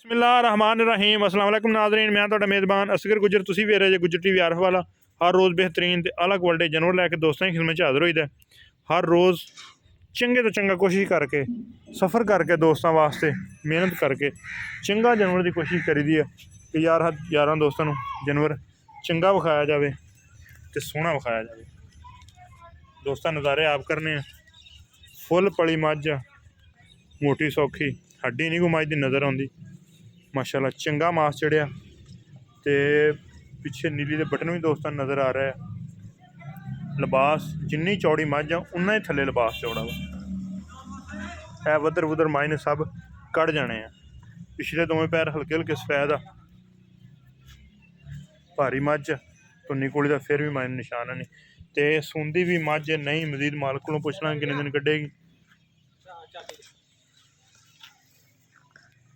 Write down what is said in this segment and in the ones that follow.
बिस्मिल्लाहिर्रहमानिर्रहीम अस्सलाम वालेकुम नाज़रीन, मैं तुहाडा मेज़बान असगर गुजर। तुसीं वेख रहे जे गुजर टीवी आरफ वाला। हर रोज़ बेहतरीन ते अलग वर्ल्ड जानवर लैके दोस्तां की खिदमत च हाज़र होईदा। हर रोज़ चंगे तो चंगा कोशिश करके सफ़र करके दोस्तों वास्ते मेहनत करके चंगा जानवर की कोशिश करी दी है कि यारां दोस्तों नूं जानवर चंगा विखाया जाए तो सोहना विखाया जाए। दोस्तों नज़ारे आप करने फुल पली मझ, मोटी सौखी, हड्डी नहीं कोई मझ की नज़र आती। माशाल्लाह चंगा मास चढ़िया ते पिछे नीली दे बटन भी दोस्तों नज़र आ रहा है। लिबास जिन्नी चौड़ी मझ आ उन्ना ही थले लिबास चौड़ा वा। वधर वुधर मायने सब कड़ जाने हैं। पिछले दोवें पैर हल्के हल्के सफैद आ, भारी मझ धुन्नी कोली का फिर भी मायने निशान है नहीं। तो सूंदी भी मझ नहीं, मजीद मालक को पुछ लांगे किन्ने दिन कड्ढेगी।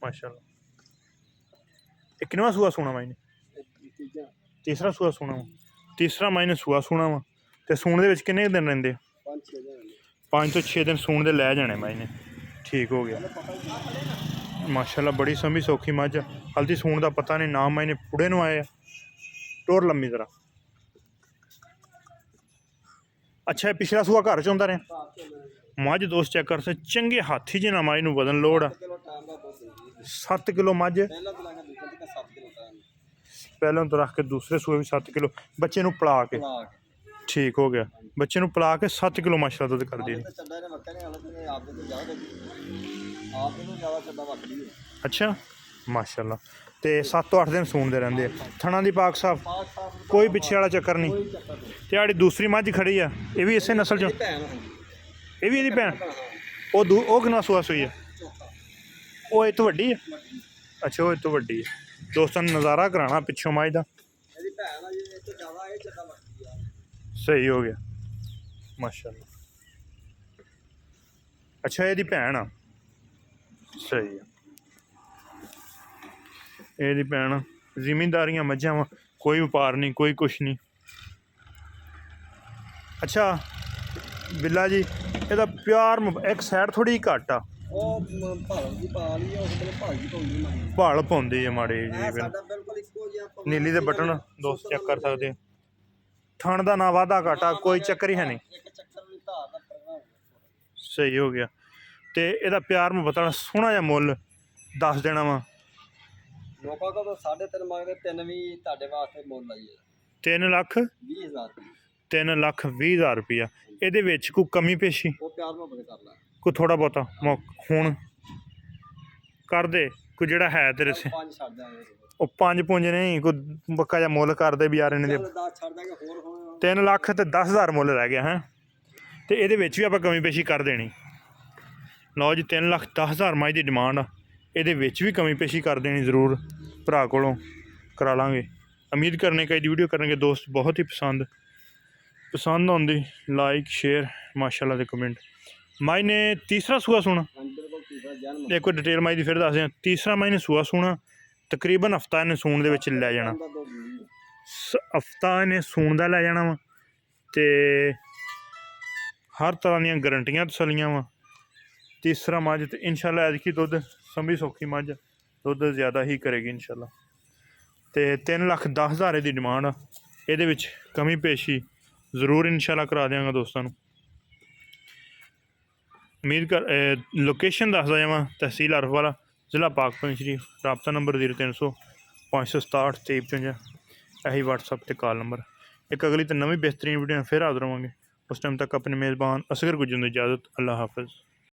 माशाल्लाह किनवा सूआ सूना मायने? तीसरा सूआ सूना वा। तीसरा मायने सूआ सूना वा। तो सूण दे विच किन्ने दिन रहिंदे? 5 तो 6 दिन सूण दे लै जाने मायने। ठीक हो गया माशाल्लाह, बड़ी संभी सौखी मझ। हल्दी सूण का पता नहीं, नाम मायने पुड़े नु आए टोर लम्मी तरह। अच्छा पिछला सूआ घर च होंदा रहा मझ। दोस्त चेक कर सकते चंगे हाथी जिन्ना मझ नूं वजन लोड़ आ। 7 किलो मझ पहले तो रख के दूसरे सूए भी 7 किलो बच्चे नूं पला के। ठीक हो गया, बच्चे नूं पला के 7 किलो माशाल्लाह दुध कर दी। अच्छा माशाल्लाह, तो 7 तो 8 दिन सूंदे रहंदे। थणा दी पाक साफ, कोई पिछे वाला चक्कर नहीं। ते दूसरी मझ खड़ी है, ये भी इसे नस्ल चो? ये भी भैन? वो कितना सूआ सूई है? वो इतो वड्डी है? अच्छा वो इतो वड्डी है। दोस्तों नज़ारा कराना पिछों मझ का। सही हो गया माशाल्लाह। अच्छा ये भैन आ? सही है, ये भैन जिमींदारियां मझां वा, कोई व्यापार नहीं, कोई कुछ नहीं। अच्छा बिल्ला जी ਇਹਦਾ प्यार एक साइड थोड़ी घट आ, भाल पाउंदी है माड़ी जी। नीली दे बटन दोस्त चेक कर सकते। थण दा ना वाधा घाटा कोई चक्कर ही है नहीं। सही हो गया। तो यदा प्यार मुहब्बत वाला सोहना जिहा मुल दस देना वा। 3 लाख 3,20,000 रुपया। ये कोई कमी पेशी कोई थोड़ा बहुता हुण कर दे कोई जिहड़ा है तेरे से? ਉਹ 5 नहीं कोई पक्का जा मुल कर दे भी यार इन्हें 3 लाख तो 10,000 मुल रह गया है। तो ये भी आप कमी पेशी कर देनी। लो जी 3,10,000 मझ की डिमांड आ, ये भी कमी पेशी कर देनी जरूर भरा कोलों करा लांगे। उम्मीद करने का वीडियो करेंगे दोस्त बहुत ही पसंद आती। लाइक शेयर माशाल्लाह दे कमेंट। मझ ने तीसरा सूआ सूना एक कोई डिटेल मझ की फिर दस दें। तीसरा मझ ने सूआ सूना तकरीबन हफ्ता इन्हें सूण दे विच लै जाना। हफ्ता इन्हें सूण दा लै जाना वा। ते हर तरह दियां गारंटियां तसलियां वा। तीसरा मझ तो इंशाल्लाह ऐतकी दुध संभी सौखी मझ दुध ज़्यादा ही करेगी इंशाल्लाह। तो 3,10,000 की डिमांड आ, ये कमी पेशी जरूर इंशाल्लाह करा देंगे दोस्तों। उम्मीद कर लोकेशन दसदा जावां तहसील अरफ वाला, जिला पाकपंज शरीफ। रबता नंबर 0300 567 2355। यही व्हाट्सअप ते कॉल नंबर। एक अगली तो नवी बेहतरीन वीडियो फिर हाजिर होवांगे। उस टाइम तक अपने मेज़बान असगर गुजर इजाज़त। अल्लाह हाफिज़।